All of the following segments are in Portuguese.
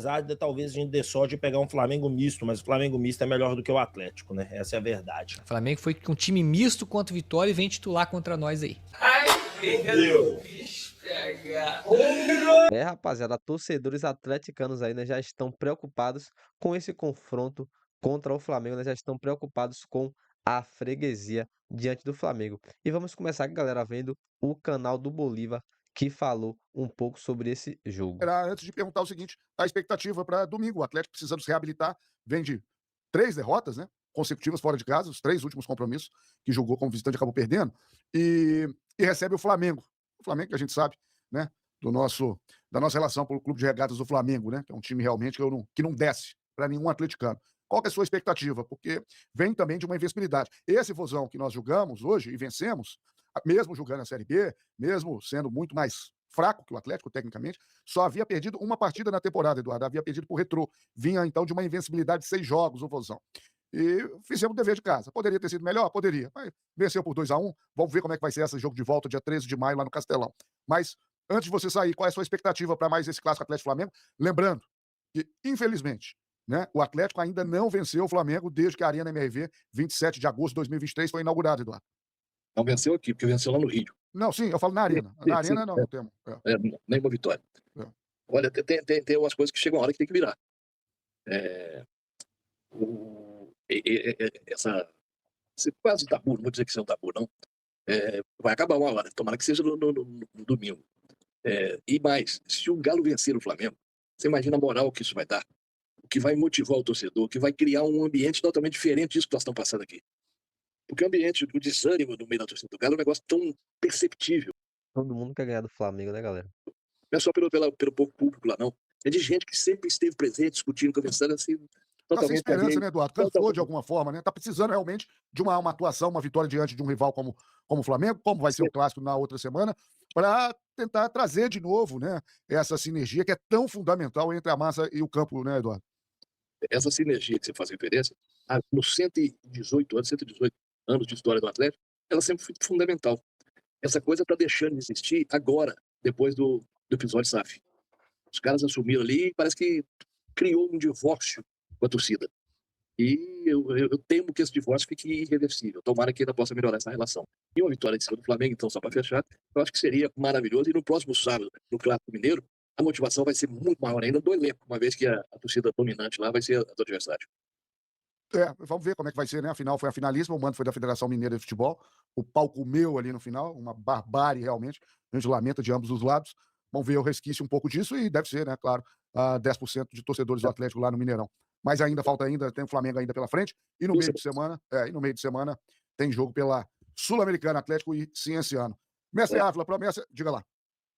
Apesar de talvez a gente dê sorte de pegar um Flamengo misto, mas o Flamengo misto é melhor do que o Atlético, né? Essa é a verdade. O Flamengo foi com um time misto contra o Vitória e vem titular contra nós aí. Ai, Meu. Rapaziada, torcedores atleticanos aí, né, já estão preocupados com esse confronto contra o Flamengo, né, já estão preocupados com a freguesia diante do Flamengo. E vamos começar aqui, galera, vendo o canal do Bolívar, que falou um pouco sobre esse jogo. Era antes de perguntar o seguinte, a expectativa para domingo, o Atlético precisando se reabilitar, vem de 3 derrotas, né, consecutivas fora de casa, os 3 últimos compromissos que jogou como visitante acabou perdendo, e recebe o Flamengo. O Flamengo que a gente sabe, né, da nossa relação pelo Clube de Regatas do Flamengo, né, que é um time realmente que não desce para nenhum atleticano. Qual que é a sua expectativa? Porque vem também de uma invencibilidade. Esse Vozão que nós jogamos hoje e vencemos, mesmo jogando a Série B, mesmo sendo muito mais fraco que o Atlético, tecnicamente, só havia perdido uma partida na temporada, Eduardo, havia perdido por Retrô. Vinha, então, de uma invencibilidade de 6 jogos, o Vozão. E fizemos o dever de casa. Poderia ter sido melhor? Poderia. Mas venceu por 2-1. Vamos ver como é que vai ser esse jogo de volta, dia 13 de maio, lá no Castelão. Mas, antes de você sair, qual é a sua expectativa para mais esse clássico Atlético-Flamengo? Lembrando que, infelizmente, né, o Atlético ainda não venceu o Flamengo desde que a Arena MRV, 27 de agosto de 2023, foi inaugurada, Eduardo. não venceu aqui, porque venceu lá no Rio. Não, sim, eu falo na Arena. Na Arena, não temos. Nenhuma vitória. É. Olha, tem umas coisas que chegam a hora que tem que virar. Esse quase tabu, não vou dizer que isso é um tabu, não. Vai acabar uma hora, tomara que seja no domingo. E mais, se o Galo vencer o Flamengo, você imagina a moral que isso vai dar, o que vai motivar o torcedor, que vai criar um ambiente totalmente diferente disso que nós estamos passando aqui. Porque o ambiente, o desânimo no meio da torcida do Galo é um negócio tão perceptível. Todo mundo quer ganhar do Flamengo, né, galera? Não é só pelo pouco público lá, não. É de gente que sempre esteve presente, discutindo, conversando, assim, Tá sem totalmente esperança, alheio. né, Eduardo? Cansou de alguma forma, né? Tá precisando realmente de uma atuação, uma vitória diante de um rival como o Flamengo, como vai ser o clássico na outra semana, para tentar trazer de novo, né, essa sinergia que é tão fundamental entre a massa e o campo, né, Eduardo? Essa sinergia que você faz referência, nos 118 anos de história do Atlético, ela sempre foi fundamental. Essa coisa está deixando de existir agora, depois do episódio SAF. Os caras assumiram ali e parece que criou um divórcio com a torcida. E eu temo que esse divórcio fique irreversível. Tomara que ainda possa melhorar essa relação. E uma vitória de cima do Flamengo, então, só para fechar, eu acho que seria maravilhoso. E no próximo sábado, no Clássico Mineiro, a motivação vai ser muito maior ainda do elenco, uma vez que a torcida dominante lá vai ser do adversário. Vamos ver como é que vai ser, né? Afinal, foi a finalíssima, o mando foi da Federação Mineira de Futebol, o pau comeu ali no final, uma barbárie realmente, a gente lamenta de ambos os lados. Vamos ver o resquício um pouco disso e deve ser, né, claro, 10% de torcedores do Atlético lá no Mineirão. Mas ainda falta tem o Flamengo ainda pela frente, e no meio de semana tem jogo pela Sul-Americana, Atlético e Cienciano. Mestre Ávila, promessa, diga lá.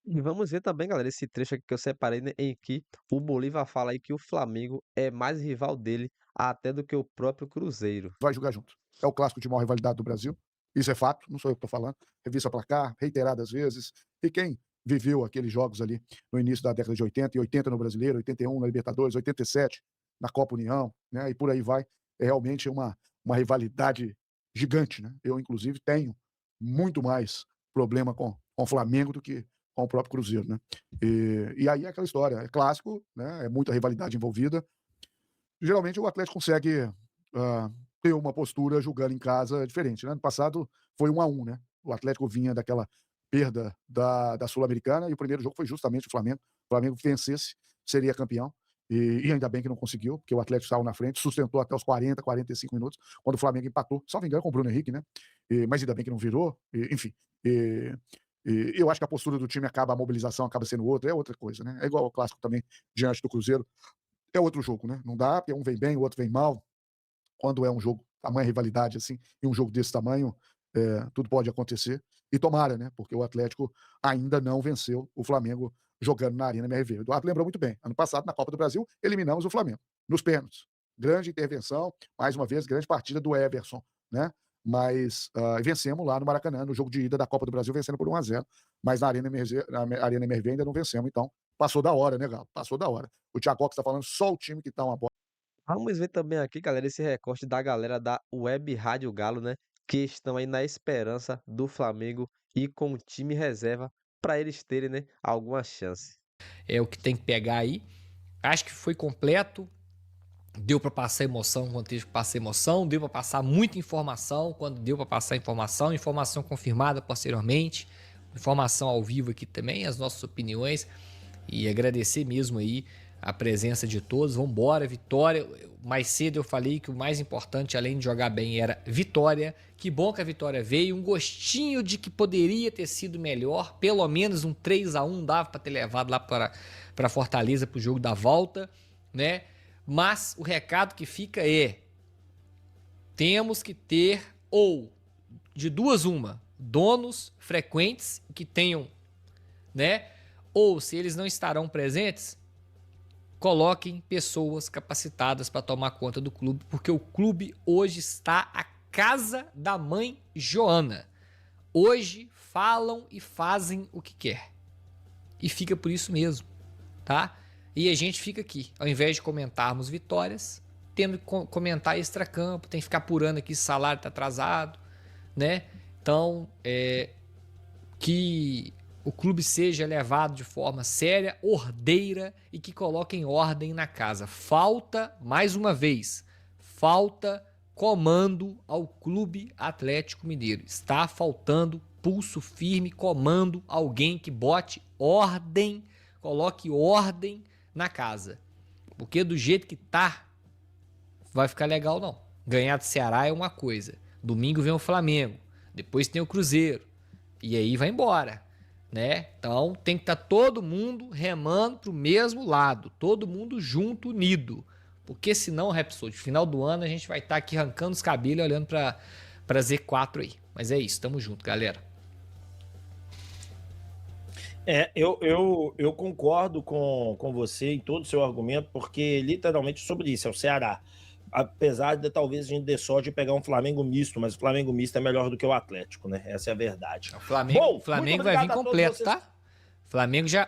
E vamos ver também, galera, esse trecho aqui que eu separei, né, em que o Bolívar fala aí que o Flamengo é mais rival dele até do que o próprio Cruzeiro. Vai jogar junto. É o clássico de maior rivalidade do Brasil. Isso é fato, não sou eu que estou falando. Revista Placar, reiteradas vezes. E quem viveu aqueles jogos ali no início da década de 80, e 80 no Brasileiro, 81 na Libertadores, 87 na Copa União, né? E por aí vai. É realmente uma rivalidade gigante, né? Eu, inclusive, tenho muito mais problema com o Flamengo do que com o próprio Cruzeiro, né? E aí é aquela história, é clássico, né? É muita rivalidade envolvida. Geralmente o Atlético consegue ter uma postura jogando em casa diferente, né? No passado foi 1-1, né? O Atlético vinha daquela perda da Sul-Americana e o primeiro jogo foi justamente o Flamengo. O Flamengo vencesse, seria campeão. E ainda bem que não conseguiu, porque o Atlético saiu na frente, sustentou até os 40, 45 minutos, quando o Flamengo empatou, só me engano com o Bruno Henrique, né? Mas ainda bem que não virou, enfim. Eu acho que a postura do time acaba, a mobilização acaba sendo outra, é outra coisa, né? É igual ao clássico também, diante do Cruzeiro. É outro jogo, né? Não dá, porque um vem bem, o outro vem mal. Quando é um jogo, tamanha rivalidade assim, e um jogo desse tamanho, tudo pode acontecer. E tomara, né? Porque o Atlético ainda não venceu o Flamengo jogando na Arena MRV. O Eduardo lembrou muito bem. Ano passado, na Copa do Brasil, eliminamos o Flamengo nos pênaltis. Grande intervenção, mais uma vez, grande partida do Everson, né? Mas vencemos lá no Maracanã, no jogo de ida da Copa do Brasil, vencendo por 1-0. Mas na Arena MRV ainda não vencemos, então passou da hora, né, Galo? Passou da hora. O Thiago Cox tá falando só o time que tá uma bola. Vamos ver também aqui, galera, esse recorte da galera da Web Rádio Galo, né? Que estão aí na esperança do Flamengo e com o time reserva para eles terem, né, alguma chance. É o que tem que pegar aí. Acho que foi completo. Deu para passar emoção quando teve que passar emoção, deu para passar muita informação quando deu para passar informação, informação confirmada posteriormente, informação ao vivo aqui também, as nossas opiniões, e agradecer mesmo aí a presença de todos. Vamos embora, vitória. Mais cedo eu falei que o mais importante, além de jogar bem, era vitória. Que bom que a vitória veio, um gostinho de que poderia ter sido melhor, pelo menos um 3-1 dava para ter levado lá para Fortaleza para o jogo da volta, né? Mas o recado que fica é: temos que ter, ou de duas uma, donos frequentes que tenham, né? Ou se eles não estarão presentes, coloquem pessoas capacitadas para tomar conta do clube, porque o clube hoje está a casa da mãe Joana. Hoje falam e fazem o que quer. E fica por isso mesmo, tá? E a gente fica aqui, ao invés de comentarmos vitórias, tendo que comentar extracampo, tem que ficar apurando aqui se o salário está atrasado, né? Então, que o clube seja levado de forma séria, ordeira e que coloquem ordem na casa. Falta, mais uma vez, falta comando ao Clube Atlético Mineiro. Está faltando pulso firme, comando, alguém que bote ordem, coloque ordem na casa. Porque do jeito que tá, vai ficar legal não. Ganhar do Ceará é uma coisa. Domingo vem o Flamengo, depois tem o Cruzeiro. E aí vai embora, né? Então tem que estar todo mundo remando pro mesmo lado, todo mundo junto, unido. Porque senão, Rhapsody, no final do ano a gente vai estar aqui arrancando os cabelos e olhando pra Z4 aí. Mas é isso, tamo junto, galera. Eu concordo com você em todo o seu argumento, porque literalmente sobre isso, é o Ceará. Apesar de talvez a gente dê sorte de pegar um Flamengo misto, mas o Flamengo misto é melhor do que o Atlético, né? Essa é a verdade. O Flamengo vai vir completo, tá?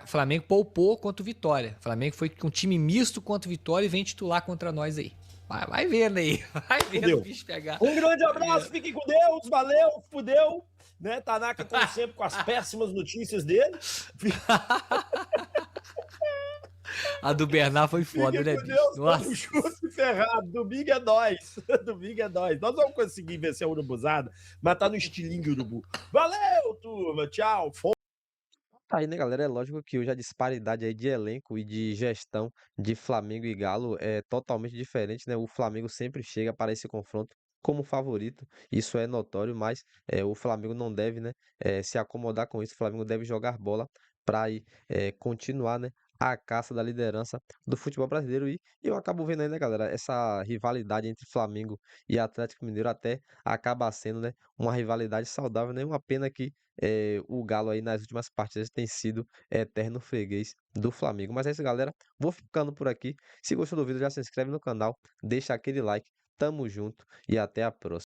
Flamengo poupou contra o Vitória. Flamengo foi com time misto contra o Vitória e vem titular contra nós aí. Vai vendo aí. Vai vendo o bicho pegar. Um grande abraço, fiquem com Deus, valeu, fudeu. Né? Tanaka, como sempre, com as péssimas notícias dele. A do Bernard foi foda, né, bicho? Deus, nossa, justo e ferrado. Domingo é nós. Domingo é nós. Nós vamos conseguir vencer a Urubuzada, mas tá no estilingue Urubu. Valeu, turma. Tchau. Aí, né, galera? É lógico que hoje a disparidade aí de elenco e de gestão de Flamengo e Galo é totalmente diferente, né? O Flamengo sempre chega para esse confronto como favorito, isso é notório, mas o Flamengo não deve, né, se acomodar com isso. O Flamengo deve jogar bola para continuar, né, a caça da liderança do futebol brasileiro. E eu acabo vendo aí, né, galera, essa rivalidade entre Flamengo e Atlético Mineiro até acaba sendo, né, uma rivalidade saudável, né? Uma pena que o Galo aí nas últimas partidas tem sido eterno freguês do Flamengo. Mas é isso, galera. Vou ficando por aqui. Se gostou do vídeo, já se inscreve no canal, deixa aquele like. Tamo junto e até a próxima.